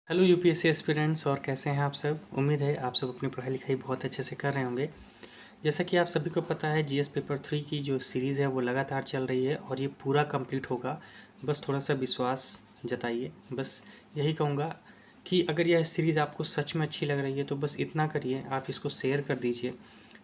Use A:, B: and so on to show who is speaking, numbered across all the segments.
A: Hello UPSC aspirants, और कैसे हैं आप सब। उम्मीद है आप सब अपनी पढ़ाई लिखाई बहुत अच्छे से कर रहे होंगे। जैसा कि आप सभी को पता है, जीएस पेपर 3 की जो सीरीज़ है वो लगातार चल रही है और ये पूरा कंप्लीट होगा। बस थोड़ा सा विश्वास जताइए। बस यही कहूँगा कि अगर यह सीरीज़ आपको सच में अच्छी लग रही है तो बस इतना करिए, आप इसको शेयर कर दीजिए,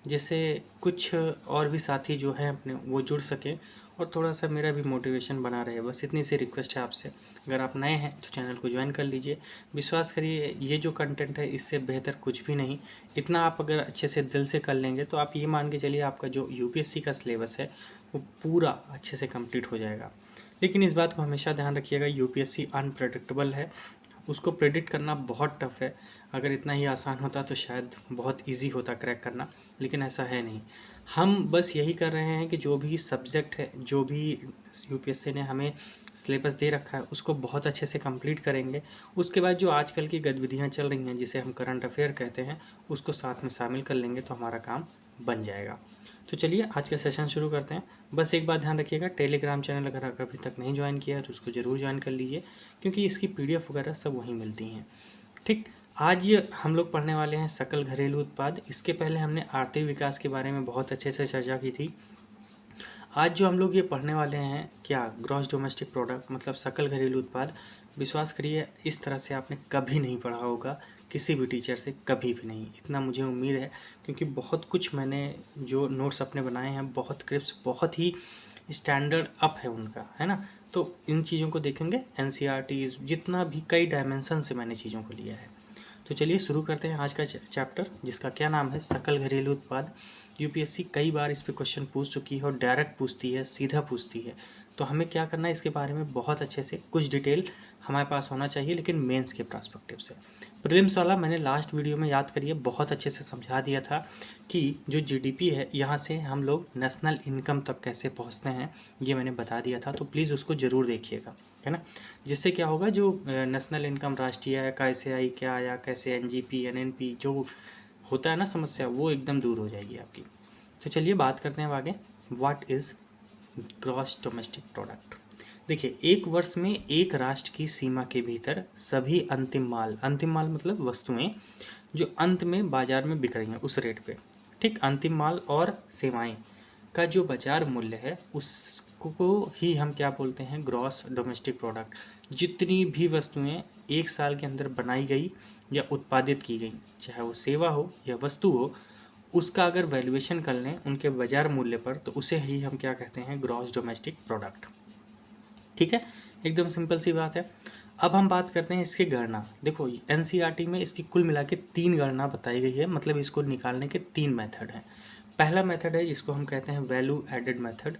A: जिससे कुछ और भी साथी जो हैं अपने वो जुड़ सकें और थोड़ा सा मेरा भी मोटिवेशन बना रहे। बस इतनी सी रिक्वेस्ट है आपसे। अगर आप नए हैं तो चैनल को ज्वाइन कर लीजिए। विश्वास करिए, ये जो कंटेंट है इससे बेहतर कुछ भी नहीं। इतना आप अगर अच्छे से दिल से कर लेंगे तो आप ये मान के चलिए आपका जो यूपीएससी का सिलेबस है वो पूरा अच्छे से कंप्लीट हो जाएगा। लेकिन इस बात को हमेशा ध्यान रखिएगा, यूपीएससी अनप्रेडिक्टेबल है, उसको प्रेडिक्ट करना बहुत टफ है। अगर इतना ही आसान होता तो शायद बहुत इजी होता क्रैक करना, लेकिन ऐसा है नहीं। हम बस यही कर रहे हैं कि जो भी सब्जेक्ट है, जो भी यूपीएससी ने हमें सिलेबस दे रखा है उसको बहुत अच्छे से कंप्लीट करेंगे। उसके बाद जो आजकल की गतिविधियां चल रही हैं, जिसे हम करंट अफेयर कहते हैं, उसको साथ में शामिल कर लेंगे तो हमारा काम बन जाएगा। तो चलिए आज का सेशन शुरू करते हैं। बस एक बात ध्यान रखिएगा, टेलीग्राम चैनल अगर अभी तक नहीं ज्वाइन किया है तो उसको ज़रूर ज्वाइन कर लीजिए, क्योंकि इसकी पीडीएफ वगैरह सब वहीं मिलती हैं। ठीक, आज हम लोग पढ़ने वाले हैं सकल घरेलू उत्पाद। इसके पहले हमने आर्थिक विकास के बारे में बहुत अच्छे से चर्चा की थी। आज जो हम लोग ये पढ़ने वाले हैं, क्या ग्रॉस डोमेस्टिक प्रोडक्ट मतलब सकल घरेलू उत्पाद। विश्वास करिए, इस तरह से आपने कभी नहीं पढ़ा होगा किसी भी टीचर से, कभी भी नहीं। इतना मुझे उम्मीद है, क्योंकि बहुत कुछ मैंने जो नोट्स अपने बनाए हैं, बहुत क्रिप्स, बहुत ही स्टैंडर्ड अप है उनका, है ना। तो इन चीज़ों को देखेंगे, एनसीईआरटीज़ जितना भी कई डायमेंशन से मैंने चीज़ों को लिया है। तो चलिए शुरू करते हैं आज का चैप्टर, जिसका क्या नाम है, सकल घरेलू उत्पाद। यूपीएससी कई बार इस पे क्वेश्चन पूछ चुकी है और डायरेक्ट पूछती है, सीधा पूछती है। तो हमें क्या करना है, इसके बारे में बहुत अच्छे से कुछ डिटेल हमारे पास होना चाहिए, लेकिन मेंस के पर्सपेक्टिव से। प्रीलिम्स वाला मैंने लास्ट वीडियो में, याद करिए, बहुत अच्छे से समझा दिया था कि जो जीडीपी है, यहाँ से हम लोग नेशनल इनकम तक कैसे पहुँचते हैं, ये मैंने बता दिया था। तो प्लीज़ उसको ज़रूर देखिएगा, है ना। जिससे क्या होगा, जो नेशनल इनकम, राष्ट्रीय आय कैसे आई, क्या आया, कैसे एनजीपी एनएनपी जो होता है ना समस्या, वो एकदम दूर हो जाएगी आपकी। तो चलिए बात करते हैं अब आगे। What is gross domestic product. देखिए, एक वर्ष में एक राष्ट्र की सीमा के भीतर सभी अंतिम माल मतलब वस्तुएं जो अंत में बाजार में बिक रही हैं उस रेट पे, ठीक, अंतिम माल और सेवाएं का जो बाजार मूल्य है उसको ही हम क्या बोलते हैं, ग्रॉस डोमेस्टिक प्रोडक्ट। जितनी भी वस्तुएं एक साल के अंदर बनाई गई या उत्पादित की गई, चाहे वो सेवा हो या वस्तु हो, उसका अगर वैल्यूएशन कर लें उनके बाजार मूल्य पर, तो उसे ही हम क्या कहते हैं, ग्रॉस डोमेस्टिक प्रोडक्ट। ठीक है, एकदम सिंपल सी बात है। अब हम बात करते हैं इसकी गणना। देखो, एनसीईआरटी में इसकी कुल मिला के 3 गणना बताई गई है, मतलब इसको निकालने के 3 मेथड हैं। पहला मेथड है, जिसको हम कहते हैं वैल्यू एडेड मेथड,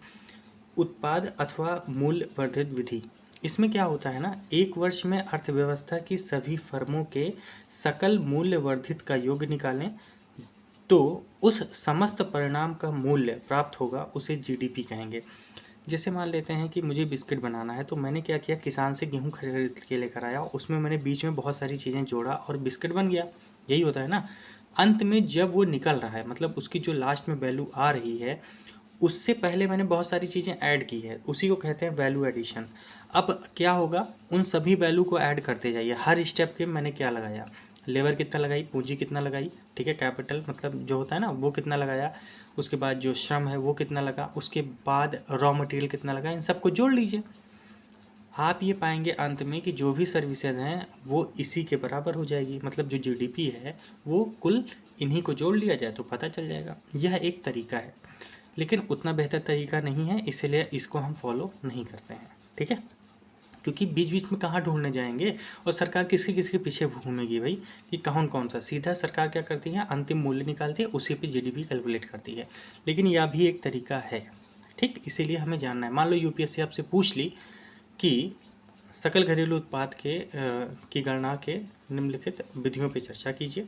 A: उत्पाद अथवा मूल्य वर्धित विधि। इसमें क्या होता है ना, एक वर्ष में अर्थव्यवस्था की सभी फर्मों के सकल मूल्य वर्धित का योग निकालें, तो उस समस्त परिणाम का मूल्य प्राप्त होगा, उसे जीडीपी कहेंगे। जैसे मान लेते हैं कि मुझे बिस्किट बनाना है, तो मैंने क्या किया, किसान से गेहूं खरीद के लेकर आया, उसमें मैंने बीच में बहुत सारी चीज़ें जोड़ा और बिस्किट बन गया। यही होता है ना। अंत में जब वो निकल रहा है, मतलब उसकी जो लास्ट में वैल्यू आ रही है, उससे पहले मैंने बहुत सारी चीज़ें ऐड की है, उसी को कहते हैं वैल्यू एडिशन। अब क्या होगा, उन सभी वैल्यू को ऐड करते जाइए। हर स्टेप के मैंने क्या लगाया, लेबर कितना लगाई, पूंजी कितना लगाई, ठीक है, कैपिटल मतलब जो होता है ना वो कितना लगाया, उसके बाद जो श्रम है वो कितना लगा, उसके बाद रॉ मटेरियल कितना लगा, इन सबको जोड़ लीजिए। आप ये पाएंगे अंत में कि जो भी सर्विसेज हैं वो इसी के बराबर हो जाएगी, मतलब जो जीडीपी है वो कुल इन्हीं को जोड़ लिया जाए तो पता चल जाएगा। यह एक तरीका है, लेकिन उतना बेहतर तरीका नहीं है, इसीलिए इसको हम फॉलो नहीं करते हैं, ठीक है। क्योंकि बीच बीच में कहाँ ढूंढने जाएंगे, और सरकार किसके किसके पीछे घूमेगी भाई, कि कौन कौन सा। सीधा सरकार क्या करती है, अंतिम मूल्य निकालती है, उसी पे जीडीपी कैलकुलेट करती है। लेकिन यह भी एक तरीका है, ठीक, इसीलिए हमें जानना है। मान लो यूपीएससी आपसे पूछ ली कि सकल घरेलू उत्पाद की गणना के निम्नलिखित विधियों पर चर्चा कीजिए,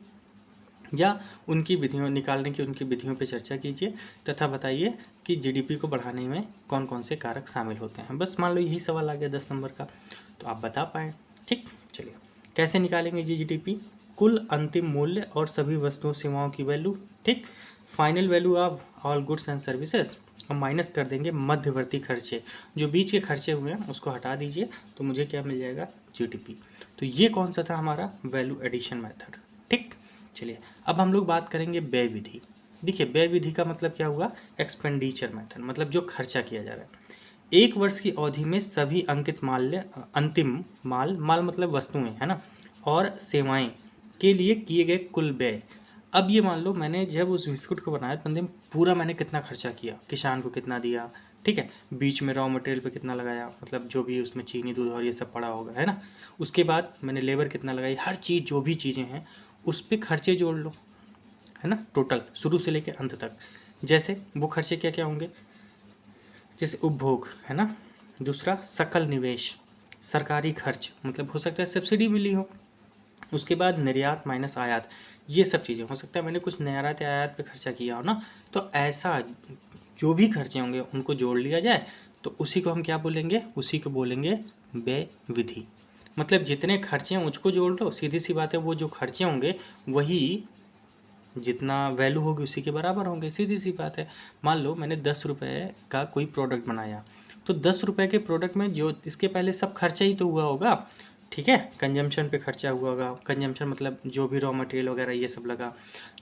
A: या उनकी विधियों निकालने की उनकी विधियों पर चर्चा कीजिए, तथा बताइए कि जीडीपी को बढ़ाने में कौन कौन से कारक शामिल होते हैं। बस मान लो यही सवाल आ गया 10 नंबर का, तो आप बता पाएँ। ठीक, चलिए कैसे निकालेंगे जी जीडीपी। कुल अंतिम मूल्य और सभी वस्तुओं सेवाओं की वैल्यू, ठीक। Final value of all goods and services, हम माइनस कर देंगे मध्यवर्ती खर्चे, जो बीच के खर्चे हुए हैं उसको हटा दीजिए, तो मुझे क्या मिल जाएगा, जीडीपी। तो ये कौन सा था हमारा वैल्यू एडिशन मेथड, ठीक। चलिए अब हम लोग बात करेंगे व्यय विधि। देखिए व्यय विधि का मतलब क्या हुआ, एक्सपेंडिचर मेथड, मतलब जो खर्चा किया जा रहा है। एक वर्ष की अवधि में सभी अंकित माल्य, अंतिम माल, माल मतलब वस्तुएं है ना, और सेवाएं के लिए किए गए कुल व्यय। अब ये मान लो मैंने जब उस बिस्कुट को बनाया बंदे में पूरा मैंने कितना खर्चा किया, किसान को कितना दिया, ठीक है, बीच में रॉ मटेरियल पे कितना लगाया, मतलब जो भी उसमें चीनी दूध और ये सब पड़ा होगा है ना, उसके बाद मैंने लेबर कितना लगाई, हर चीज़ जो भी चीज़ें हैं उस पर खर्चे जोड़ लो, है ना, टोटल शुरू से लेकर अंत तक। जैसे वो खर्चे क्या क्या होंगे, जैसे उपभोग है ना, दूसरा सकल निवेश, सरकारी खर्च, मतलब हो सकता है सब्सिडी मिली हो, उसके बाद निर्यात माइनस आयात, ये सब चीज़ें हो सकता है मैंने कुछ निर्यात या आयात पे खर्चा किया हो ना, तो ऐसा जो भी खर्चे होंगे उनको जोड़ लिया जाए, तो उसी को हम क्या बोलेंगे, उसी को बोलेंगे व्यय विधि। मतलब जितने खर्चे हैं उसको जोड़ लो, सीधी सी बात है, वो जो खर्चे होंगे वही जितना वैल्यू होगी उसी के बराबर होंगे, सीधी सी बात है। मान लो मैंने 10 रुपये का कोई प्रोडक्ट बनाया, तो 10 रुपये के प्रोडक्ट में जो इसके पहले सब खर्चा ही तो हुआ होगा, ठीक है, कंजम्पशन पे खर्चा हुआ होगा, कंजम्पशन मतलब जो भी रॉ मटेरियल वगैरह ये सब लगा,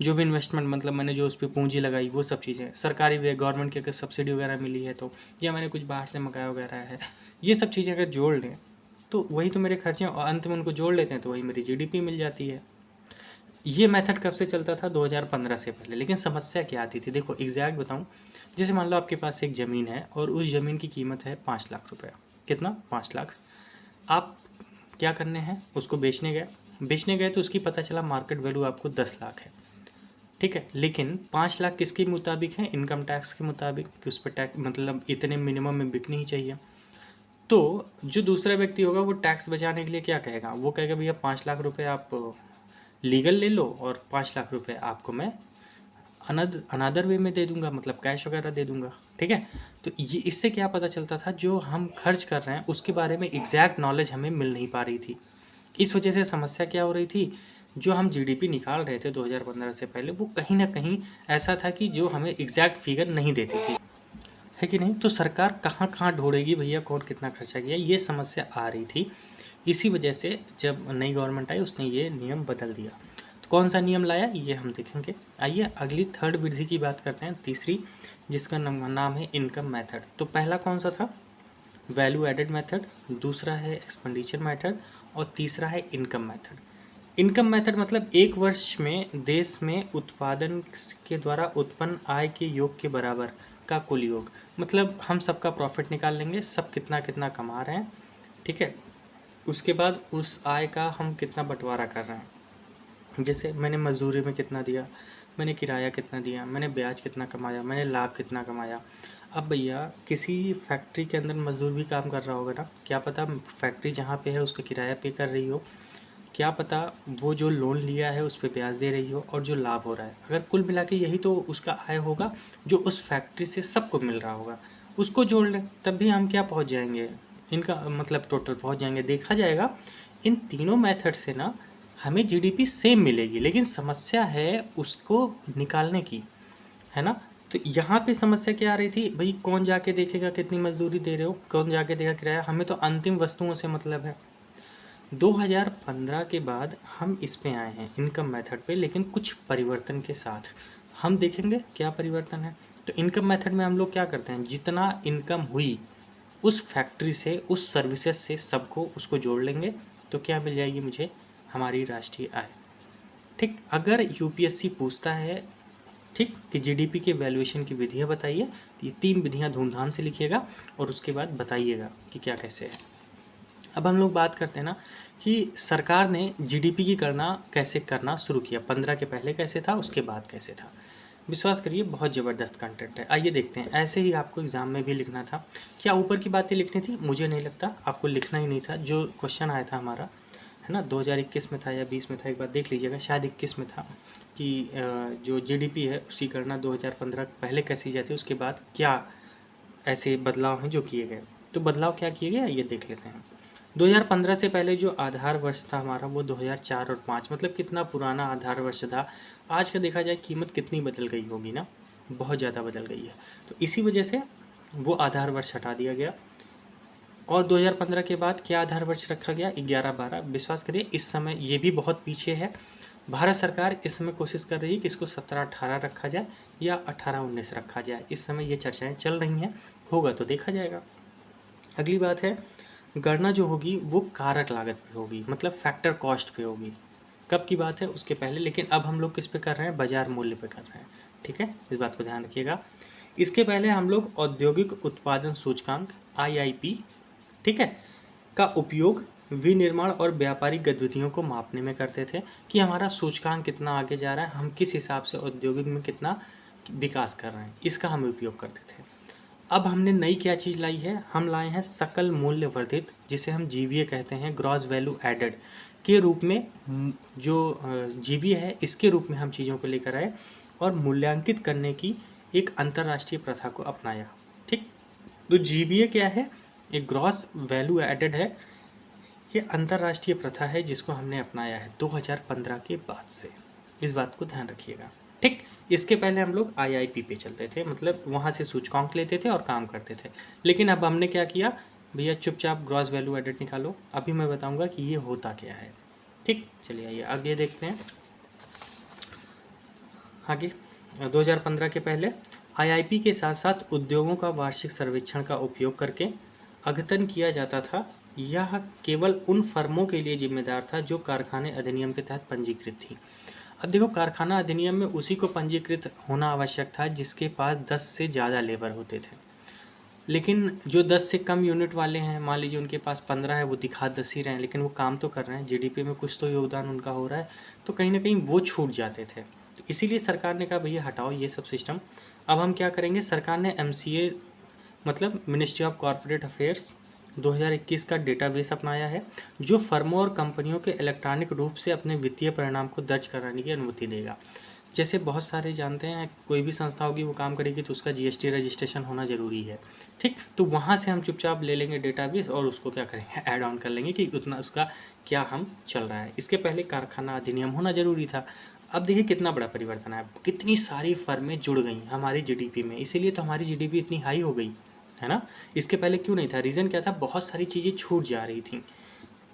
A: जो भी इन्वेस्टमेंट मतलब मैंने जो उस पर पूंजी लगाई वो सब चीज़ें, सरकारी वे गवर्नमेंट की अगर सब्सिडी वगैरह मिली है तो, या मैंने कुछ बाहर से मंगाया वगैरह है, ये सब चीज़ें अगर जोड़ लें तो वही तो मेरे खर्चे हैं, और अंत में उनको जोड़ लेते हैं तो वही मेरी जीडीपी मिल जाती है। ये मेथड कब से चलता था, 2015 से पहले। लेकिन समस्या क्या आती थी, देखो एग्जैक्ट बताऊं, जैसे मान लो आपके पास एक ज़मीन है और उस ज़मीन की कीमत है 5 लाख रुपए, कितना, 5 लाख। आप क्या करने हैं, उसको बेचने गए तो उसकी पता चला मार्केट वैल्यू आपको 10 लाख है, ठीक है, लेकिन 5 लाख किसके मुताबिक है, इनकम टैक्स के मुताबिक, कि उस पर टैक्स मतलब इतने मिनिमम में बिकनी ही चाहिए। तो जो दूसरा व्यक्ति होगा वो टैक्स बचाने के लिए क्या कहेगा, वो कहेगा भैया 5 लाख रुपए आप लीगल ले लो और 5 लाख रुपए आपको मैं अनदर वे में दे दूंगा, मतलब कैश वगैरह दे दूंगा, ठीक है। तो ये इससे क्या पता चलता था, जो हम खर्च कर रहे हैं उसके बारे में एग्जैक्ट नॉलेज हमें मिल नहीं पा रही थी। इस वजह से समस्या क्या हो रही थी, जो हम जीडीपी निकाल रहे थे 2015 से पहले, वो कहीं ना कहीं ऐसा था कि जो हमें एग्जैक्ट फिगर नहीं देती थी, है कि नहीं। तो सरकार कहाँ कहाँ ढूंढेगी भैया कौन कितना खर्चा किया, ये समस्या आ रही थी। इसी वजह से जब नई गवर्नमेंट आई उसने ये नियम बदल दिया। तो कौन सा नियम लाया ये हम देखेंगे। आइए अगली थर्ड विधि की बात करते हैं, तीसरी, जिसका नाम है इनकम मेथड। तो पहला कौन सा था, वैल्यू एडेड मेथड, दूसरा है एक्सपेंडिचर मेथड, और तीसरा है इनकम मेथड। इनकम मेथड मतलब एक वर्ष में देश में उत्पादन के द्वारा उत्पन्न आय के योग के बराबर का कुल योग, मतलब हम सबका प्रॉफिट निकाल लेंगे, सब कितना कितना कमा रहे हैं, ठीक है, उसके बाद उस आय का हम कितना बंटवारा कर रहे हैं। जैसे मैंने मजदूरी में कितना दिया, मैंने किराया कितना दिया, मैंने ब्याज कितना कमाया, मैंने लाभ कितना कमाया। अब भैया किसी फैक्ट्री के अंदर मजदूर भी काम कर रहा होगा ना, क्या पता फैक्ट्री जहाँ पे है उसका किराया पे कर रही हो, क्या पता वो जो लोन लिया है उस पर ब्याज दे रही हो, और जो लाभ हो रहा है, अगर कुल मिला के यही तो उसका आय होगा जो उस फैक्ट्री से सबको मिल रहा होगा, उसको जोड़ लें तब भी हम क्या पहुंच जाएंगे, इनका मतलब टोटल पहुंच जाएंगे। देखा जाएगा इन तीनों मेथड से ना हमें जीडीपी सेम मिलेगी, लेकिन समस्या है उसको निकालने की, है ना। तो यहाँ पे समस्या क्या आ रही थी, भाई कौन जाके देखेगा कितनी मजदूरी दे रहे हो, कौन जाके देगा किराया, हमें तो अंतिम वस्तुओं से मतलब है। 2015 के बाद हम इस पे आए हैं इनकम मेथड पे, लेकिन कुछ परिवर्तन के साथ। हम देखेंगे क्या परिवर्तन है। तो इनकम मेथड में हम लोग क्या करते हैं, जितना इनकम हुई उस फैक्ट्री से, उस सर्विसेज से, सबको उसको जोड़ लेंगे, तो क्या मिल जाएगी मुझे, हमारी राष्ट्रीय आय, ठीक। अगर यूपीएससी पूछता है, ठीक, कि जीडीपी के वैल्यूएशन की विधियाँ बताइए, तो ये 3 विधियाँ धूमधाम से लिखिएगा और उसके बाद बताइएगा कि क्या कैसे है। अब हम लोग बात करते हैं ना कि सरकार ने जीडीपी की गणना कैसे करना शुरू किया, 15 के पहले कैसे था, उसके बाद कैसे था। विश्वास करिए बहुत ज़बरदस्त कंटेंट है। आइए देखते हैं, ऐसे ही आपको एग्जाम में भी लिखना था। क्या ऊपर की बातें लिखनी थी, मुझे नहीं लगता, आपको लिखना ही नहीं था। जो क्वेश्चन आया था हमारा, है ना, 2021 में था या 20 में था, एक बार देख लीजिएगा, शायद 21 में था, कि जो जीडीपी है उसकी गणना 2015 पहले कैसी जाती है, उसके बाद क्या ऐसे बदलाव हैं जो किए गए। तो बदलाव क्या किए गए ये देख लेते हैं। 2015 से पहले जो आधार वर्ष था हमारा वो 2004 और 5, मतलब कितना पुराना आधार वर्ष था। आज का देखा जाए कीमत कितनी बदल गई होगी ना, बहुत ज़्यादा बदल गई है। तो इसी वजह से वो आधार वर्ष हटा दिया गया। और 2015 के बाद क्या आधार वर्ष रखा गया, 11-12। विश्वास करिए इस समय ये भी बहुत पीछे है। भारत सरकार इस समय कोशिश कर रही है कि इसको 17-18 रखा जाए या 18-19 रखा जाए। इस समय ये चर्चाएं चल रही हैं, होगा तो देखा जाएगा। अगली बात है, गणना जो होगी वो कारक लागत पे होगी, मतलब फैक्टर कॉस्ट पे होगी। कब की बात है, उसके पहले। लेकिन अब हम लोग किस पे कर रहे हैं, बाजार मूल्य पे कर रहे हैं। ठीक है, इस बात को ध्यान रखिएगा। इसके पहले हम लोग औद्योगिक उत्पादन सूचकांक IIP, ठीक है, का उपयोग विनिर्माण और व्यापारिक गतिविधियों को मापने में करते थे कि हमारा सूचकांक कितना आगे जा रहा है, हम किस हिसाब से औद्योगिक में कितना विकास कर रहे हैं, इसका हम उपयोग करते थे। अब हमने नई क्या चीज़ लाई है, हम लाए हैं सकल मूल्य वर्धित, जिसे हम GVA कहते हैं, ग्रॉस वैल्यू एडेड के रूप में। जो GVA है इसके रूप में हम चीज़ों को लेकर आए और मूल्यांकित करने की एक अंतर्राष्ट्रीय प्रथा को अपनाया। ठीक, तो GVA क्या है, एक ग्रॉस वैल्यू एडेड है। ये अंतर्राष्ट्रीय प्रथा है जिसको हमने अपनाया है 2015 के बाद से। इस बात को ध्यान रखिएगा। ठीक, इसके पहले हम लोग IIP पे चलते थे, मतलब वहाँ से सूचकांक लेते थे और काम करते थे। लेकिन अब हमने क्या किया, भैया चुपचाप ग्रॉस वैल्यू एडेड निकालो। अभी मैं बताऊंगा कि ये होता क्या है। ठीक, चलिए आइए आगे देखते हैं। आगे 2015 के पहले IIP के साथ साथ उद्योगों का वार्षिक सर्वेक्षण का उपयोग करके अद्यतन किया जाता था। यह केवल उन फर्मों के लिए जिम्मेदार था जो कारखाने अधिनियम के तहत पंजीकृत थी। अब देखो, कारखाना अधिनियम में उसी को पंजीकृत होना आवश्यक था जिसके पास 10 से ज़्यादा लेबर होते थे। लेकिन जो 10 से कम यूनिट वाले हैं, मान लीजिए उनके पास 15 है, वो दिखा 10 ही रहे हैं, लेकिन वो काम तो कर रहे हैं, GDP में कुछ तो योगदान उनका हो रहा है, तो कहीं ना कहीं वो छूट जाते थे। तो इसीलिए सरकार ने कहा भैया हटाओ ये सब सिस्टम। अब हम क्या करेंगे, सरकार ने MCA मतलब मिनिस्ट्री ऑफ कॉरपोरेट अफेयर्स 2021 का डेटाबेस अपनाया है, जो फर्मों और कंपनियों के इलेक्ट्रॉनिक रूप से अपने वित्तीय परिणाम को दर्ज कराने की अनुमति देगा। जैसे बहुत सारे जानते हैं, कोई भी संस्था होगी वो काम करेगी तो उसका GST रजिस्ट्रेशन होना ज़रूरी है। ठीक, तो वहाँ से हम चुपचाप ले लेंगे डेटाबेस और उसको क्या करेंगे, ऐड ऑन कर लेंगे कि उतना उसका क्या हम चल रहा है। इसके पहले कारखाना अधिनियम होना ज़रूरी था। अब देखिए कितना बड़ा परिवर्तन है, कितनी सारी फर्में जुड़ गई हमारी GDP में, इसीलिए तो हमारी GDP इतनी हाई हो गई है ना। इसके पहले क्यों नहीं था, रीज़न क्या था, बहुत सारी चीज़ें छूट जा रही थी।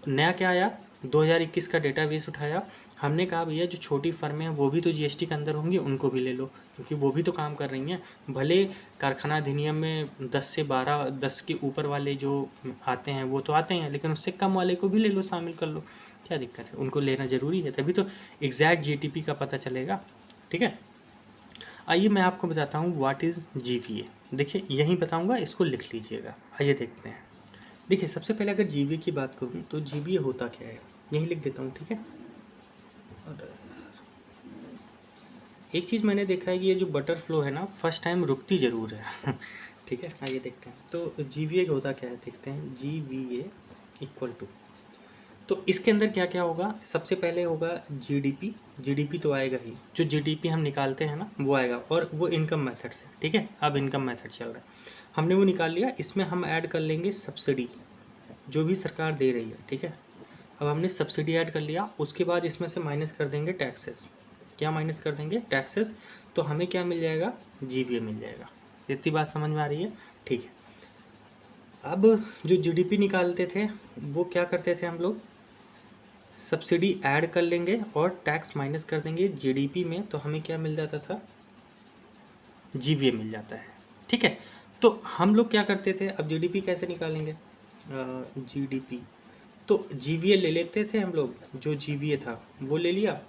A: नया क्या आया, 2021 का डेटाबेस उठाया, हमने कहा भैया जो छोटी फर्में हैं वो भी तो GST के अंदर होंगी, उनको भी ले लो, क्योंकि वो भी तो काम कर रही हैं। भले कारखाना अधिनियम में 10 से 12, 10 के ऊपर वाले जो आते हैं वो तो आते हैं, लेकिन उससे कम वाले को भी ले लो, शामिल कर लो, क्या दिक्कत है, उनको लेना ज़रूरी है, तभी तो एग्जैक्ट GDP का पता चलेगा। ठीक है, आइए मैं आपको बताता हूँ व्हाट इज़ GVA। देखिए यहीं बताऊँगा, इसको लिख लीजिएगा। आइए देखते हैं। देखिए सबसे पहले अगर GVA की बात करूँ तो GVA होता क्या है, यहीं लिख देता हूँ। ठीक है, और एक चीज़ मैंने देखा है कि ये जो बटर फ्लो है ना, फर्स्ट टाइम रुकती ज़रूर है। ठीक है, आइए देखते हैं। तो GVA होता क्या है, देखते हैं। GVA इक्वल टू, तो इसके अंदर क्या क्या होगा, सबसे पहले होगा GDP तो आएगा ही, जो GDP हम निकालते हैं ना वो आएगा, और वो इनकम मेथड से। ठीक है, अब इनकम मेथड चल रहा है, हमने वो निकाल लिया। इसमें हम ऐड कर लेंगे सब्सिडी, जो भी सरकार दे रही है। ठीक है, अब हमने सब्सिडी ऐड कर लिया, उसके बाद इसमें से माइनस कर देंगे टैक्सेस। क्या माइनस कर देंगे, टैक्सेस। तो हमें क्या मिल जाएगा, GVA मिल जाएगा। इतनी बात समझ में आ रही है। ठीक है, अब जो GDP निकालते थे वो क्या करते थे हम लोग, सब्सिडी ऐड कर लेंगे और टैक्स माइनस कर देंगे GDP में, तो हमें क्या मिल जाता था, GVA मिल जाता है। ठीक है, तो हम लोग क्या करते थे, अब GDP कैसे निकालेंगे, GDP, तो GVA ले लेते थे हम लोग, जो GVA था वो ले लिया।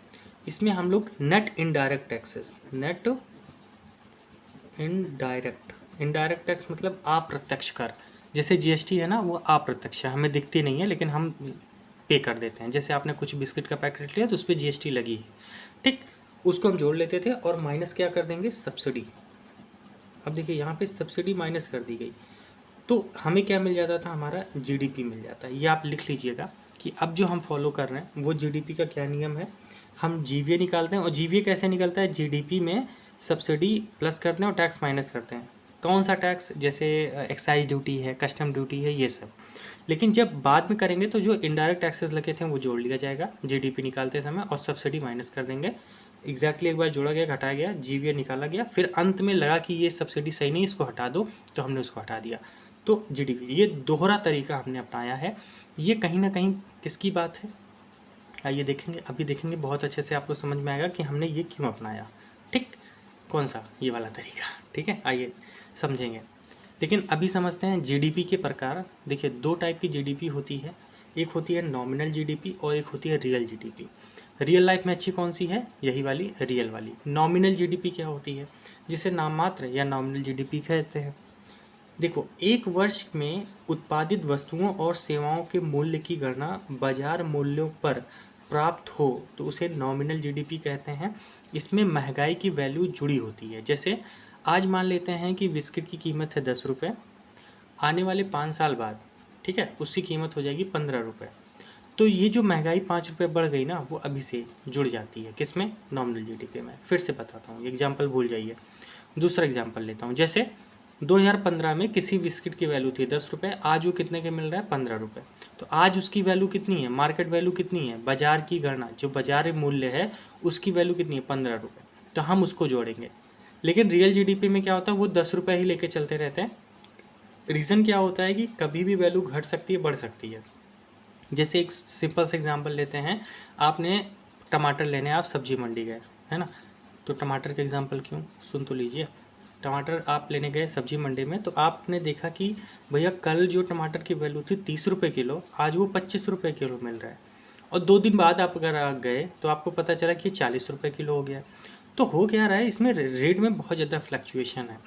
A: इसमें हम लोग net indirect taxes, net indirect tax मतलब अप्रत्यक्ष कर, जैसे GST है ना वो अप्रत्यक्ष है, हमें दिखती नहीं है लेकिन हम पे कर देते हैं। जैसे आपने कुछ बिस्किट का पैकेट लिया तो उस पर GST लगी है, ठीक, उसको हम जोड़ लेते थे और माइनस क्या कर देंगे, सब्सिडी। अब देखिए यहाँ पे सब्सिडी माइनस कर दी गई, तो हमें क्या मिल जाता था, हमारा GDP मिल जाता है। ये आप लिख लीजिएगा कि अब जो हम फॉलो कर रहे हैं वो GDP का क्या नियम है, हम GVA निकालते हैं, और GVA कैसे निकलता है, GDP में सब्सिडी प्लस करते हैं और टैक्स माइनस करते हैं। कौन सा टैक्स, जैसे एक्साइज ड्यूटी है, कस्टम ड्यूटी है, ये सब। लेकिन जब बाद में करेंगे तो जो इनडायरेक्ट टैक्सेस लगे थे वो जोड़ लिया जाएगा जीडीपी निकालते समय, और सब्सिडी माइनस कर देंगे। एग्जैक्टली एक बार जोड़ा गया, घटाया गया, जीवीए निकाला गया, फिर अंत में लगा कि ये सब्सिडी सही नहीं, इसको हटा दो, तो हमने उसको हटा दिया। तो जीडीपी, ये दोहरा तरीका हमने अपनाया है। ये कहीं ना कहीं किसकी बात है, आइए देखेंगे, अभी देखेंगे, बहुत अच्छे से आपको समझ में आएगा कि हमने ये क्यों अपनाया। ठीक, कौन सा, ये वाला तरीका। ठीक है, आइए समझेंगे। लेकिन अभी समझते हैं जीडीपी के प्रकार। देखिए, दो टाइप की जीडीपी होती है, एक होती है नॉमिनल जीडीपी और एक होती है रियल जीडीपी। रियल लाइफ में अच्छी कौन सी है, यही वाली, रियल वाली। नॉमिनल जीडीपी क्या होती है, जिसे नाम मात्र या नॉमिनल जीडीपी कहते हैं। देखो, एक वर्ष में उत्पादित वस्तुओं और सेवाओं के मूल्य की गणना बाजार मूल्यों पर प्राप्त हो तो उसे नॉमिनल जीडीपी कहते हैं। इसमें महंगाई की वैल्यू जुड़ी होती है। जैसे आज मान लेते हैं कि बिस्किट की कीमत है 10 रुपये, आने वाले 5 साल बाद, ठीक है, उसकी कीमत हो जाएगी 15 रुपये। तो ये जो महंगाई 5 रुपये बढ़ गई ना, वो अभी से जुड़ जाती है किसमें, नॉमिनल जीडीपी में। फिर से बताता हूँ, एग्जाम्पल भूल जाइए। दूसरा एग्जाम्पल लेता हूँ, जैसे 2015 में किसी बिस्किट की वैल्यू थी 10 रुपये, आज वो कितने के मिल रहा है, 15 रुपये। तो आज उसकी वैल्यू कितनी है, मार्केट वैल्यू कितनी है, बाजार की गणना, जो बाजार मूल्य है उसकी वैल्यू कितनी है, 15 रुपये। तो हम उसको जोड़ेंगे। लेकिन रियल जीडीपी में क्या होता है, वो 10 रुपये ही लेके चलते रहते हैं। रीज़न क्या होता है कि कभी भी वैल्यू घट सकती है, बढ़ सकती है। जैसे एक सिंपल सा एग्जांपल लेते हैं, आपने टमाटर लेने आप सब्जी मंडी गए, है ना। तो टमाटर का एग्जांपल क्यों, सुन तो लीजिए। टमाटर आप लेने गए सब्जी मंडी में, तो आपने देखा कि भैया कल जो टमाटर की वैल्यू थी 30 रुपये किलो, आज वो 25 रुपये किलो मिल रहा है। और 2 दिन बाद आप अगर आ गए तो आपको पता चला कि 40 रुपये किलो हो गया। तो हो क्या रहा है, इसमें रेट में बहुत ज़्यादा फ्लक्चुएशन है।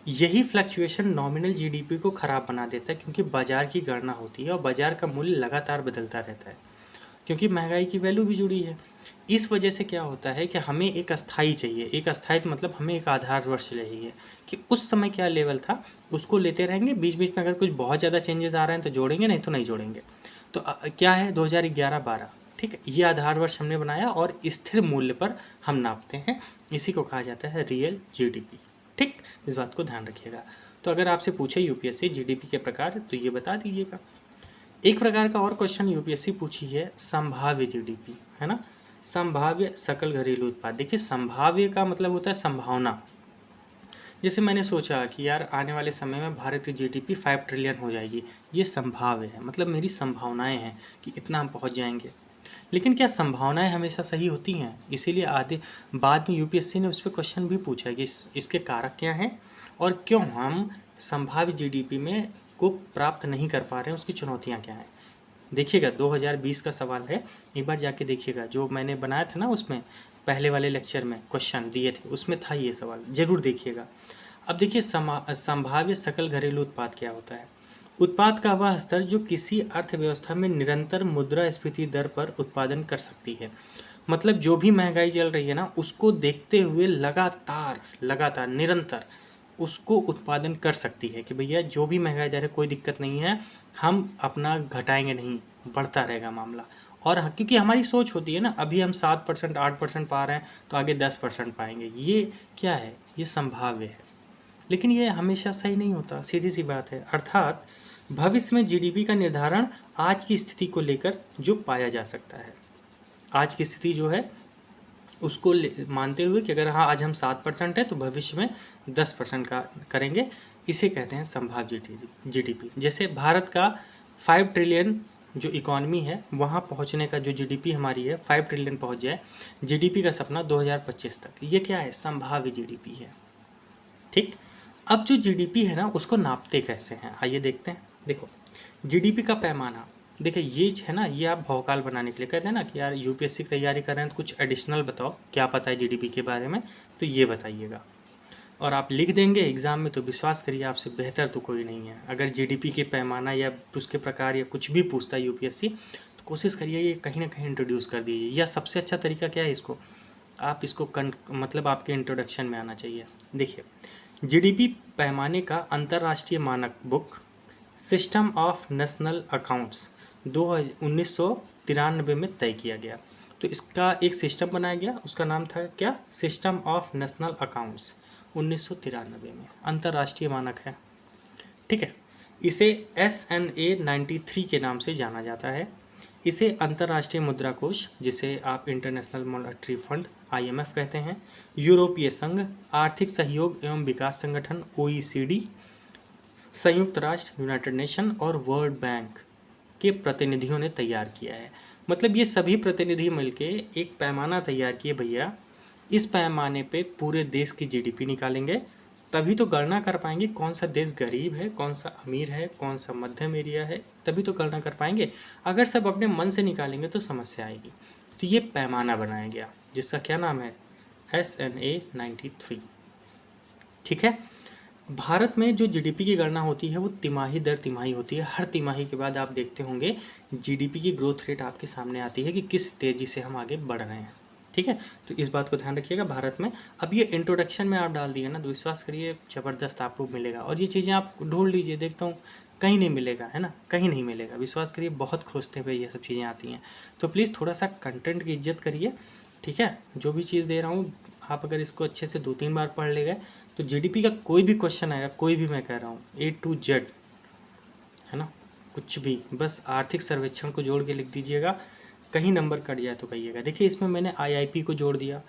A: यही फ्लक्चुएशन नॉमिनल जीडीपी को ख़राब बना देता है, क्योंकि बाज़ार की गणना होती है और बाज़ार का मूल्य लगातार बदलता रहता है, क्योंकि महंगाई की वैल्यू भी जुड़ी है। इस वजह से क्या होता है कि हमें एक अस्थाई चाहिए, एक अस्थायित्व मतलब हमें एक आधार वर्ष चाहिए कि उस समय क्या लेवल था उसको लेते रहेंगे। बीच बीच में अगर कुछ बहुत ज़्यादा चेंजेस आ रहे हैं तो जोड़ेंगे, नहीं तो नहीं जोड़ेंगे। तो क्या है, 2011-12, ठीक है, ये आधार वर्ष हमने बनाया और स्थिर मूल्य पर हम नापते हैं। इसी को कहा जाता है रियल जीडीपी। ठीक, इस बात को ध्यान रखिएगा। तो अगर आपसे पूछे यूपीएससी जीडीपी के प्रकार, तो ये बता दीजिएगा। एक प्रकार का और क्वेश्चन यूपीएससी पूछी है, संभाव्य जीडीपी, है ना, संभाव्य सकल घरेलू उत्पाद। देखिए, संभाव्य का मतलब होता है संभावना। जैसे मैंने सोचा कि यार आने वाले समय में भारत की जीडीपी 5 ट्रिलियन हो जाएगी, ये संभाव्य है, मतलब मेरी संभावनाएं हैं कि इतना हम पहुंच जाएंगे। लेकिन क्या संभावनाएं हमेशा सही होती हैं? इसीलिए आधे बाद में यूपीएससी ने उस पर क्वेश्चन भी पूछा है कि इसके कारक क्या हैं और क्यों हम संभाव्य जीडीपी में को प्राप्त नहीं कर पा रहे हैं, उसकी चुनौतियां क्या हैं। देखिएगा, 2020 का सवाल है, एक बार जाके देखिएगा, जो मैंने बनाया था ना उसमें पहले वाले लेक्चर में क्वेश्चन दिए थे, उसमें था ये सवाल, जरूर देखिएगा। अब देखिए, संभाव्य सकल घरेलू उत्पाद क्या होता है। उत्पाद का वह स्तर जो किसी अर्थव्यवस्था में निरंतर मुद्रास्फीति दर पर उत्पादन कर सकती है। मतलब जो भी महंगाई चल रही है ना, उसको देखते हुए लगातार लगातार निरंतर उसको उत्पादन कर सकती है कि भैया जो भी महंगाई दर है कोई दिक्कत नहीं है, हम अपना घटाएंगे नहीं, बढ़ता रहेगा मामला। और क्योंकि हमारी सोच होती है ना, अभी हम 7%, 8% पा रहे हैं तो आगे 10% पाएंगे। ये क्या है, ये संभाव्य है। लेकिन ये हमेशा सही नहीं होता, सीधी सी बात है। अर्थात भविष्य में जीडीपी का निर्धारण आज की स्थिति को लेकर जो पाया जा सकता है, आज की स्थिति जो है उसको मानते हुए कि अगर हाँ आज हम 7% है तो भविष्य में 10% का करेंगे, इसे कहते हैं संभाव्य जीडीपी। जैसे भारत का 5 ट्रिलियन जो इकॉनमी है वहाँ पहुँचने का, जो जीडीपी हमारी है 5 ट्रिलियन पहुँच जाए, जीडीपी का सपना 2025 तक, ये क्या है, संभाव्य जीडीपी है। ठीक, अब जो जीडीपी है ना उसको नापते कैसे हैं, आइए देखते हैं। देखो, जीडीपी का पैमाना, देखिए ये है ना, ये आप भौकाल बनाने के लिए कहते हैं ना कि यार यूपीएससी की तैयारी कर रहे हैं तो कुछ एडिशनल बताओ, क्या पता है जीडीपी के बारे में, तो ये बताइएगा। और आप लिख देंगे एग्ज़ाम में तो विश्वास करिए आपसे बेहतर तो कोई नहीं है। अगर जीडीपी के पैमाना या उसके प्रकार या कुछ भी पूछता है यूपीएससी, तो कोशिश करिए ये कहीं ना कहीं इंट्रोड्यूस कर दीजिए। या सबसे अच्छा तरीका क्या है, इसको आप इसको मतलब आपके इंट्रोडक्शन में आना चाहिए। देखिए, जीडीपी पैमाने का अंतर्राष्ट्रीय मानक book system of national accounts 1993 में तय किया गया। तो इसका एक सिस्टम बनाया गया, उसका नाम था क्या, सिस्टम ऑफ नेशनल अकाउंट्स। 1993 में अंतर्राष्ट्रीय मानक है। ठीक है, इसे SNA 93 के नाम से जाना जाता है। इसे अंतर्राष्ट्रीय मुद्रा कोष, जिसे आप इंटरनेशनल मॉनेटरी फंड IMF कहते हैं, यूरोपीय संघ, आर्थिक सहयोग एवं विकास संगठन OECD, संयुक्त राष्ट्र यूनाइटेड नेशन और वर्ल्ड बैंक के प्रतिनिधियों ने तैयार किया है। मतलब ये सभी प्रतिनिधि मिलके एक पैमाना तैयार किए भैया, इस पैमाने पे पूरे देश की GDP निकालेंगे, तभी तो गणना कर पाएंगे कौन सा देश गरीब है, कौन सा अमीर है, कौन सा मध्यम एरिया है, तभी तो गणना कर पाएंगे। अगर सब अपने मन से निकालेंगे तो समस्या आएगी। तो ये पैमाना बनाया गया जिसका क्या नाम है, SNA 93। ठीक है, भारत में जो GDP की गणना होती है वो तिमाही दर तिमाही होती है। हर तिमाही के बाद आप देखते होंगे GDP की ग्रोथ रेट आपके सामने आती है कि किस तेज़ी से हम आगे बढ़ रहे हैं। ठीक है, तो इस बात को ध्यान रखिएगा भारत में। अब ये इंट्रोडक्शन में आप डाल दिए ना, तो विश्वास करिए ज़बरदस्त आपको मिलेगा। और ये चीज़ें आप ढूंढ लीजिए, देखता हूँ कहीं नहीं मिलेगा, है ना, कहीं नहीं मिलेगा। विश्वास करिए, बहुत खोजते हुए ये सब चीज़ें आती हैं। तो प्लीज़ थोड़ा सा कंटेंट की इज्जत करिए। ठीक है, जो भी चीज़ दे रहा हूँ आप अगर इसको अच्छे से 2-3 बार पढ़ ले गए तो GDP का कोई भी क्वेश्चन आएगा, कोई भी, मैं कह रहा हूँ A to Z, है ना, कुछ भी, बस आर्थिक सर्वेक्षण को जोड़ के लिख दीजिएगा। कहीं नंबर कट जाए तो कहिएगा। देखिए इसमें मैंने IIP को जोड़ दिया,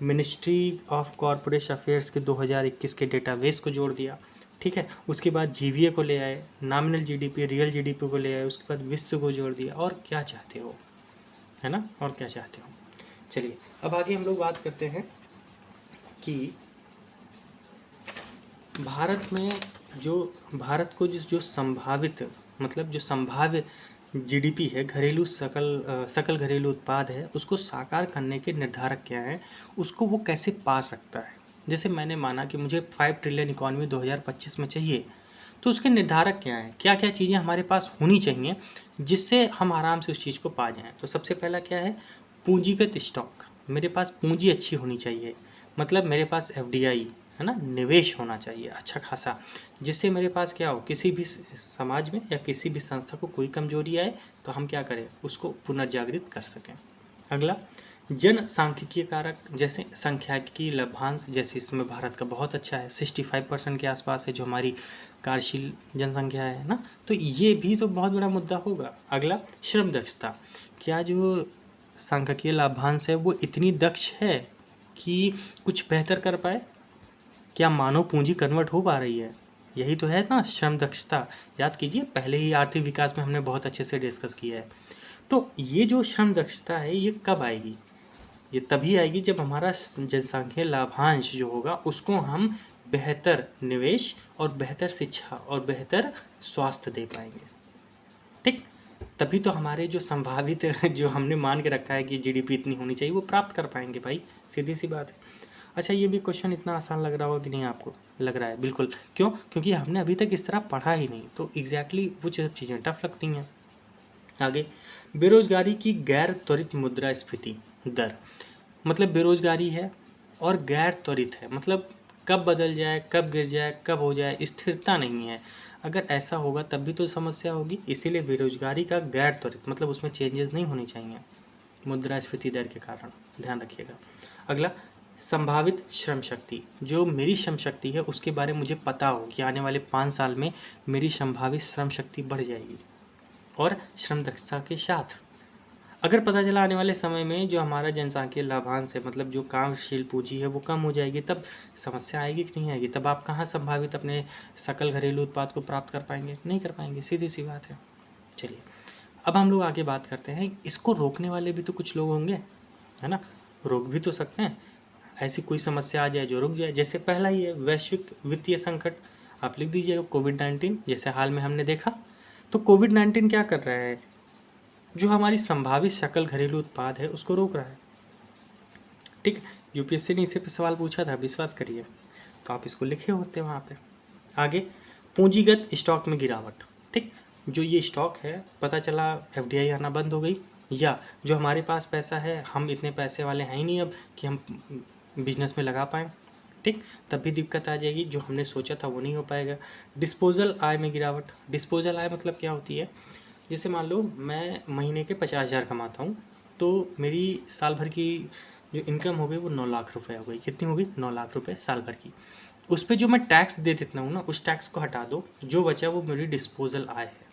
A: मिनिस्ट्री ऑफ कॉरपोरेट अफेयर्स के 2021 के डेटाबेस को जोड़ दिया। ठीक है, उसके बाद GVA को ले आए, नॉमिनल GDP, रियल GDP को ले आए, उसके बाद विश्व को जोड़ दिया। और क्या चाहते हो, है ना, और क्या चाहते हो। चलिए अब आगे हम लोग बात करते हैं कि भारत में भारत को जो संभावित, मतलब जो संभाव्य GDP है, सकल घरेलू उत्पाद है, उसको साकार करने के निर्धारक क्या है, उसको वो कैसे पा सकता है। जैसे मैंने माना कि मुझे 5 ट्रिलियन इकॉनमी 2025 में चाहिए, तो उसके निर्धारक क्या है, क्या क्या चीज़ें हमारे पास होनी चाहिए जिससे हम आराम से उस चीज़ को पा जाएं। तो सबसे पहला क्या है, पूंजीगत स्टॉक। मेरे पास पूंजी अच्छी होनी चाहिए, मतलब मेरे पास FDI, है ना, निवेश होना चाहिए अच्छा खासा, जिससे मेरे पास क्या हो, किसी भी समाज में या किसी भी संस्था को कोई कमजोरी आए तो हम क्या करें, उसको पुनर्जागृत कर सकें। अगला, जनसांख्यिकीय कारक, जैसे सांख्यिकीय लाभांश, जैसे इसमें भारत का बहुत अच्छा है, 65% के आसपास है जो हमारी कार्यशील जनसंख्या है ना, तो ये भी तो बहुत बड़ा मुद्दा होगा। अगला, श्रम दक्षता, क्या जो सांख्यिकीय लाभांश है वो इतनी दक्ष है कि कुछ बेहतर कर पाए, क्या मानव पूंजी कन्वर्ट हो पा रही है, यही तो है ना श्रम दक्षता। याद कीजिए, पहले ही आर्थिक विकास में हमने बहुत अच्छे से डिस्कस किया है। तो ये जो श्रम दक्षता है ये कब आएगी, ये तभी आएगी जब हमारा जनसांख्यिकीय लाभांश जो होगा उसको हम बेहतर निवेश और बेहतर शिक्षा और बेहतर स्वास्थ्य दे पाएंगे। ठीक, तभी तो हमारे जो संभावित जो हमने मान के रखा है कि GDP इतनी होनी चाहिए वो प्राप्त कर पाएंगे भाई, सीधी सी बात है। अच्छा, ये भी क्वेश्चन इतना आसान लग रहा होगा कि नहीं आपको, लग रहा है, बिल्कुल। क्यों, क्योंकि हमने अभी तक इस तरह पढ़ा ही नहीं, तो एग्जैक्टली वो चीज़ें टफ लगती हैं। आगे, बेरोजगारी की गैर त्वरित मुद्रास्फीति दर, मतलब बेरोजगारी है और गैर त्वरित है, मतलब कब बदल जाए, कब गिर जाए, कब हो जाए, स्थिरता नहीं है। अगर ऐसा होगा तब भी तो समस्या होगी, इसीलिए बेरोजगारी का गैर त्वरित, मतलब उसमें चेंजेस नहीं होने चाहिए मुद्रास्फीति दर के कारण, ध्यान रखिएगा। अगला, संभावित श्रम शक्ति, जो मेरी श्रम शक्ति है उसके बारे में मुझे पता हो कि आने वाले 5 साल में मेरी संभावित श्रम शक्ति बढ़ जाएगी, और श्रम दक्षता के साथ अगर पता चला आने वाले समय में जो हमारा जनसांख्यिकीय लाभांश है, मतलब जो कार्यशील पूंजी है वो कम हो जाएगी, तब समस्या आएगी कि नहीं आएगी, तब आप कहाँ संभावित अपने सकल घरेलू उत्पाद को प्राप्त कर पाएंगे, नहीं कर पाएंगे, सीधी सी बात है। चलिए अब हम लोग आगे बात करते हैं, इसको रोकने वाले भी तो कुछ लोग होंगे, है ना, रोक भी तो सकते हैं। ऐसी कोई समस्या आ जाए जो रुक जाए, जैसे पहला ही है वैश्विक वित्तीय संकट, आप लिख दीजिएगा कोविड-19, जैसे हाल में हमने देखा। तो कोविड-19 क्या कर रहा है, जो हमारी संभावित सकल घरेलू उत्पाद है उसको रोक रहा है। ठीक, UPSC ने इसी पे सवाल पूछा था, विश्वास करिए, तो आप इसको लिखे होते वहाँ पे। आगे, पूंजीगत स्टॉक में गिरावट। ठीक, जो ये स्टॉक है, पता चला FDI आना बंद हो गई, या जो हमारे पास पैसा है, हम इतने पैसे वाले हैं ही नहीं अब कि हम बिजनेस में लगा पाएँ। ठीक, तब भी दिक्कत आ जाएगी, जो हमने सोचा था वो नहीं हो पाएगा। डिस्पोजल आय में गिरावट, डिस्पोजल आय मतलब क्या होती है, जैसे मान लो मैं महीने के 50,000 कमाता हूँ, तो मेरी साल भर की जो इनकम हो गई वो 9 लाख रुपए हो गई। कितनी हो गई, 9 लाख रुपए साल भर की। उस पे जो मैं टैक्स दे देता हूँ ना, उस टैक्स को हटा दो, जो बचा वो मेरी डिस्पोजल आय है।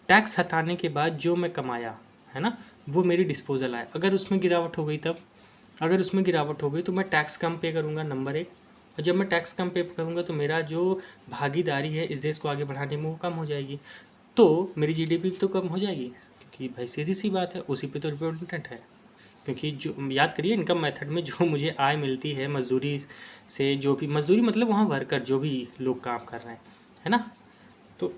A: टैक्स हटाने के बाद जो मैं कमाया है ना, वो मेरी डिस्पोजल आय। अगर उसमें गिरावट हो गई तब, अगर उसमें गिरावट हो गई तो मैं टैक्स कम पे करूँगा, नंबर एक। और जब मैं टैक्स कम पे करूँगा तो मेरा जो भागीदारी है इस देश को आगे बढ़ाने में वो कम हो जाएगी, तो मेरी जीडीपी तो कम हो जाएगी, क्योंकि भाई सीधी सी बात है, उसी पे तो डिपेंडेंट है। क्योंकि जो याद करिए इनकम मेथड में जो मुझे आय मिलती है मजदूरी से, जो भी मजदूरी मतलब वहाँ वर्कर जो भी लोग काम कर रहे हैं, है ना, तो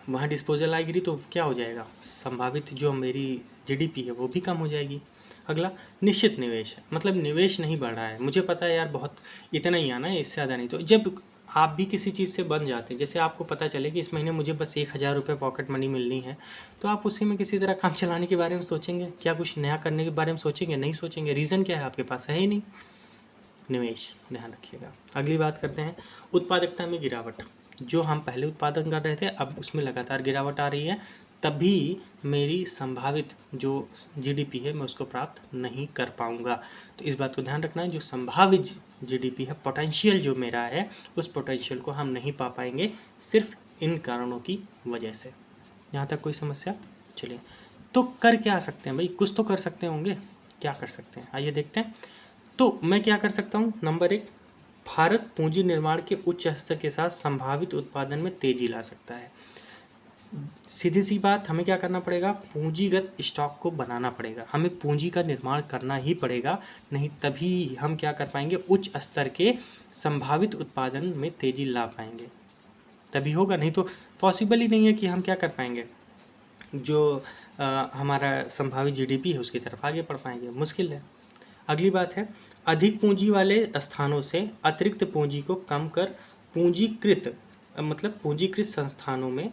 A: वहाँ डिस्पोजल आय गिरी तो क्या हो जाएगा, संभावित जो मेरी जीडीपी है वो भी कम हो जाएगी। अगला निश्चित निवेश है, मतलब निवेश नहीं बढ़ रहा है, मुझे पता है यार बहुत इतना ही आना है, इससे ज़्यादा नहीं। तो जब आप भी किसी चीज़ से बन जाते हैं, जैसे आपको पता चले कि इस महीने मुझे बस 1000 रुपये पॉकेट मनी मिलनी है, तो आप उसी में किसी तरह काम चलाने के बारे में सोचेंगे क्या, कुछ नया करने के बारे में सोचेंगे, नहीं सोचेंगे। रीज़न क्या है, आपके पास है ही नहीं। निवेश, ध्यान रखिएगा। अगली बात करते हैं उत्पादकता में गिरावट। जो हम पहले उत्पादन कर रहे थे अब उसमें लगातार गिरावट आ रही है, तभी मेरी संभावित जो जीडीपी है मैं उसको प्राप्त नहीं कर पाऊंगा। तो इस बात को ध्यान रखना है, जो संभावित जीडीपी है, पोटेंशियल जो मेरा है, उस पोटेंशियल को हम नहीं पा पाएंगे सिर्फ इन कारणों की वजह से। यहाँ तक कोई समस्या? चलिए, तो कर क्या सकते हैं भाई, कुछ तो कर सकते होंगे, क्या कर सकते हैं आइए देखते हैं। तो मैं क्या कर सकता हूँ, नंबर एक, भारत पूंजी निर्माण के उच्च स्तर के साथ संभावित उत्पादन में तेजी ला सकता है। सीधी सी बात, हमें क्या करना पड़ेगा, पूंजीगत स्टॉक को बनाना पड़ेगा, हमें पूंजी का निर्माण करना ही पड़ेगा, नहीं तभी हम क्या कर पाएंगे, उच्च स्तर के संभावित उत्पादन में तेजी ला पाएंगे, तभी होगा, नहीं तो पॉसिबल ही नहीं है कि हम क्या कर पाएंगे, जो हमारा संभावित जीडीपी है उसकी तरफ आगे बढ़ पाएंगे, मुश्किल है। अगली बात है, अधिक पूंजी वाले स्थानों से अतिरिक्त पूंजी को कम कर पूंजीकृत मतलब पूंजीकृत संस्थानों में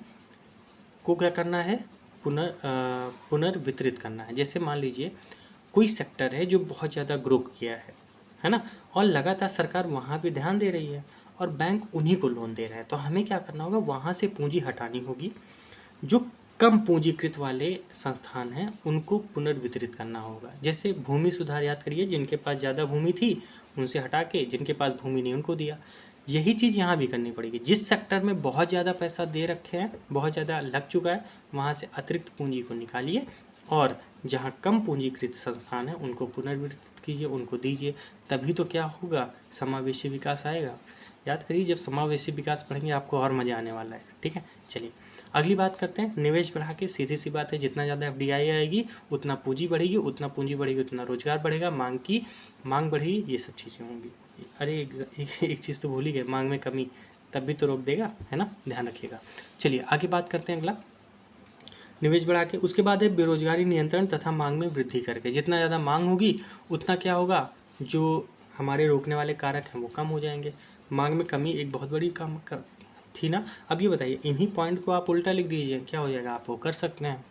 A: को क्या करना है, पुनर्वितरित करना है। जैसे मान लीजिए कोई सेक्टर है जो बहुत ज़्यादा ग्रो किया है ना, और लगातार सरकार वहाँ पे ध्यान दे रही है और बैंक उन्हीं को लोन दे रहा है, तो हमें क्या करना होगा, वहाँ से पूंजी हटानी होगी, जो कम पूंजीकृत वाले संस्थान हैं उनको पुनर्वितरित करना होगा। जैसे भूमि सुधार, याद करिए, जिनके पास ज़्यादा भूमि थी उनसे हटा के जिनके पास भूमि नहीं उनको दिया। यही चीज़ यहाँ भी करनी पड़ेगी, जिस सेक्टर में बहुत ज़्यादा पैसा दे रखे हैं, बहुत ज़्यादा लग चुका है, वहाँ से अतिरिक्त पूंजी को निकालिए और जहाँ कम पूंजीकृत संस्थान है उनको पुनर्वितरित कीजिए, उनको दीजिए, तभी तो क्या होगा, समावेशी विकास आएगा। याद करिए, जब समावेशी विकास पढ़ेंगे आपको और मज़ा आने वाला है, ठीक है। चलिए अगली बात करते हैं, निवेश बढ़ा के, सीधी सी बात है, जितना ज़्यादा एफडीआई आएगी उतना पूंजी बढ़ेगी, उतना पूंजी बढ़ेगी उतना रोजगार बढ़ेगा, मांग बढ़ेगी, ये सब चीज़ें होंगी। अरे एक चीज़ तो भूल ही गए, मांग में कमी तब भी तो रोक देगा, है ना, ध्यान रखिएगा। चलिए आगे बात करते हैं, अगला निवेश बढ़ा के, उसके बाद है बेरोजगारी नियंत्रण तथा मांग में वृद्धि करके। जितना ज़्यादा मांग होगी उतना क्या होगा, जो हमारे रोकने वाले कारक हैं वो कम हो जाएंगे। मांग में कमी एक बहुत बड़ी थी ना। अब ये बताइए, इन्हीं पॉइंट को आप उल्टा लिख दीजिए, क्या हो जाएगा, आप वो कर सकते हैं।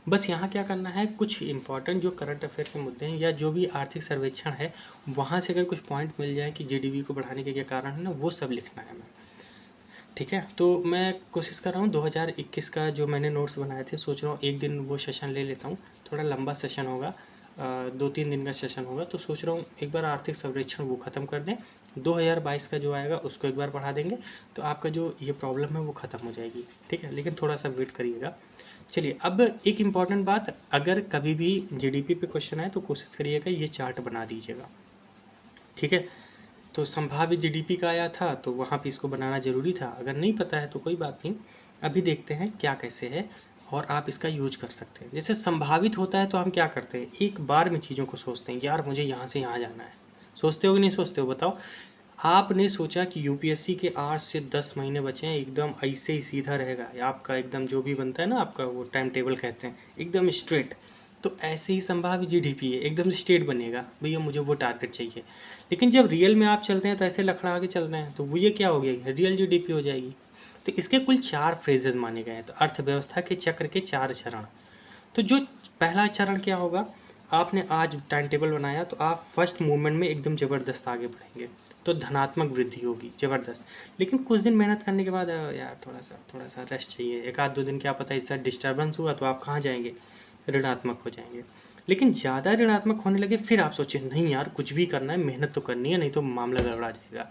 A: बस यहाँ क्या करना है, कुछ इंपॉर्टेंट जो करंट अफेयर के मुद्दे हैं या जो भी आर्थिक सर्वेक्षण है वहाँ से अगर कुछ पॉइंट मिल जाए कि जीडीपी को बढ़ाने के क्या कारण है ना, वो सब लिखना है हमें, ठीक है। तो मैं कोशिश कर रहा हूँ 2021 का जो मैंने नोट्स बनाए थे, सोच रहा हूँ एक दिन वो सेशन ले लेता हूँ, थोड़ा लंबा सेशन होगा, 2-3 दिन का सेशन होगा, तो सोच रहा हूँ एक बार आर्थिक सर्वेक्षण वो ख़त्म कर दें, 2022 का जो आएगा उसको एक बार पढ़ा देंगे, तो आपका जो ये प्रॉब्लम है वो ख़त्म हो जाएगी, ठीक है। लेकिन थोड़ा सा वेट करिएगा। चलिए अब एक इम्पॉर्टेंट बात, अगर कभी भी जीडीपी पे क्वेश्चन आए तो कोशिश करिएगा ये चार्ट बना दीजिएगा, ठीक है। तो संभावित जीडीपी का आया था तो वहाँ पे इसको बनाना ज़रूरी था, अगर नहीं पता है तो कोई बात नहीं, अभी देखते हैं क्या कैसे है और आप इसका यूज कर सकते हैं। जैसे संभावित होता है तो हम क्या करते हैं, एक बार में चीज़ों को सोचते हैं, यार मुझे यहाँ से यहाँ जाना है, सोचते हो कि नहीं सोचते हो, बताओ। आपने सोचा कि यूपीएससी के 8 से 10 महीने बचे हैं, एकदम ऐसे ही सीधा रहेगा आपका, एकदम जो भी बनता है ना आपका वो टाइम टेबल कहते हैं, एकदम स्ट्रेट, तो ऐसे ही संभावित जीडीपी है, एकदम स्ट्रेट बनेगा, भैया मुझे वो टारगेट चाहिए। लेकिन जब रियल में आप चलते हैं तो ऐसे लखड़ा के चल रहे हैं, तो वो ये क्या हो गया, रियल जीडीपी हो जाएगी। तो इसके कुल 4 फ्रेजेस माने गए हैं, तो अर्थव्यवस्था के चक्र के 4 चरण। तो जो पहला चरण क्या होगा, आपने आज टाइम टेबल बनाया तो आप फर्स्ट मूवमेंट में एकदम ज़बरदस्त आगे बढ़ेंगे, तो धनात्मक वृद्धि होगी ज़बरदस्त। लेकिन कुछ दिन मेहनत करने के बाद यार थोड़ा सा रेस्ट चाहिए, 1-2 दिन, क्या पता इसका डिस्टर्बेंस हुआ तो आप कहाँ जाएंगे, ऋणात्मक हो जाएंगे। लेकिन ज़्यादा ऋणात्मक होने लगे फिर आप सोचें नहीं यार कुछ भी करना है, मेहनत तो करनी है, नहीं तो मामला गड़बड़ा जाएगा,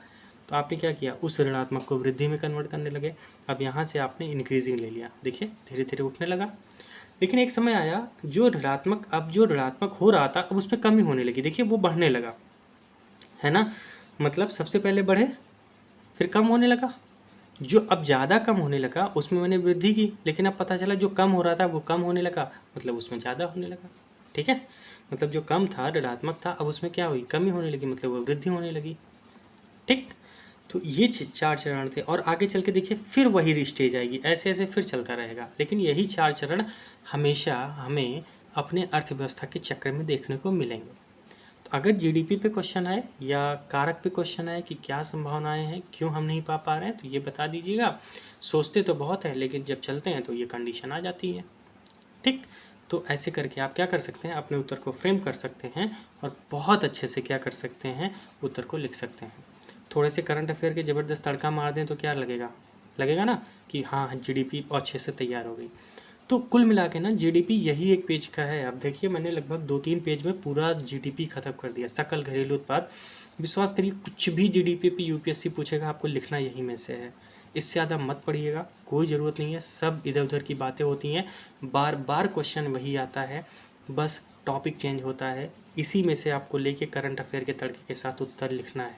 A: तो आपने क्या किया, उस ऋणात्मक को वृद्धि में कन्वर्ट करने लगे। अब यहाँ से आपने इंक्रीजिंग ले लिया, देखिए धीरे धीरे उठने लगा। लेकिन एक समय आया जो ऋणात्मक हो रहा था अब उसमें कमी होने लगी, देखिए वो बढ़ने लगा, है ना। मतलब सबसे पहले बढ़े फिर कम होने लगा, जो अब ज़्यादा कम होने लगा उसमें मैंने वृद्धि की, लेकिन अब पता चला जो कम हो रहा था वो कम होने लगा, मतलब उसमें ज़्यादा होने लगा। ठीक है, मतलब जो कम था ऋणात्मक था अब उसमें क्या हुई, कमी होने लगी, मतलब वो वृद्धि होने लगी। ठीक, तो ये 4 चरण थे और आगे चल के देखिए फिर वही स्टेज आएगी, ऐसे ऐसे फिर चलता रहेगा। लेकिन यही 4 चरण हमेशा हमें अपने अर्थव्यवस्था के चक्र में देखने को मिलेंगे। तो अगर जीडीपी पे क्वेश्चन आए या कारक पे क्वेश्चन आए कि क्या संभावनाएं हैं, क्यों हम नहीं पा रहे हैं, तो ये बता दीजिएगा। सोचते तो बहुत है लेकिन जब चलते हैं तो ये कंडीशन आ जाती है। ठीक, तो ऐसे करके आप क्या कर सकते हैं, अपने उत्तर को फ्रेम कर सकते हैं और बहुत अच्छे से क्या कर सकते हैं, उत्तर को लिख सकते हैं। थोड़े से करंट अफेयर के ज़बरदस्त तड़का मार दें तो क्या लगेगा, लगेगा ना कि हाँ जीडीपी अच्छे से तैयार हो गई। तो कुल मिला के ना जीडीपी यही एक पेज का है। अब देखिए मैंने लगभग 2-3 पेज में पूरा जीडीपी खत्म कर दिया, सकल घरेलू उत्पाद। विश्वास करिए कुछ भी जीडीपी पे यूपीएससी पूछेगा आपको लिखना यही में से है, इससे ज़्यादा मत पढ़िएगा, कोई ज़रूरत नहीं है, सब इधर उधर की बातें होती हैं, बार बार क्वेश्चन वही आता है, बस टॉपिक चेंज होता है। इसी में से आपको लेके करंट अफेयर के तड़के के साथ उत्तर लिखना है,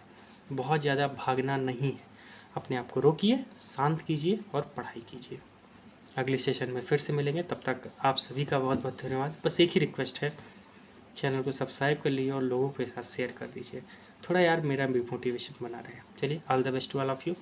A: बहुत ज़्यादा भागना नहीं है। अपने आप को रोकिए, शांत कीजिए और पढ़ाई कीजिए। अगले सेशन में फिर से मिलेंगे, तब तक आप सभी का बहुत बहुत धन्यवाद। बस एक ही रिक्वेस्ट है, चैनल को सब्सक्राइब कर लीजिए और लोगों के साथ शेयर कर दीजिए, थोड़ा यार मेरा भी मोटिवेशन बना रहे। चलिए, all the best to all of you.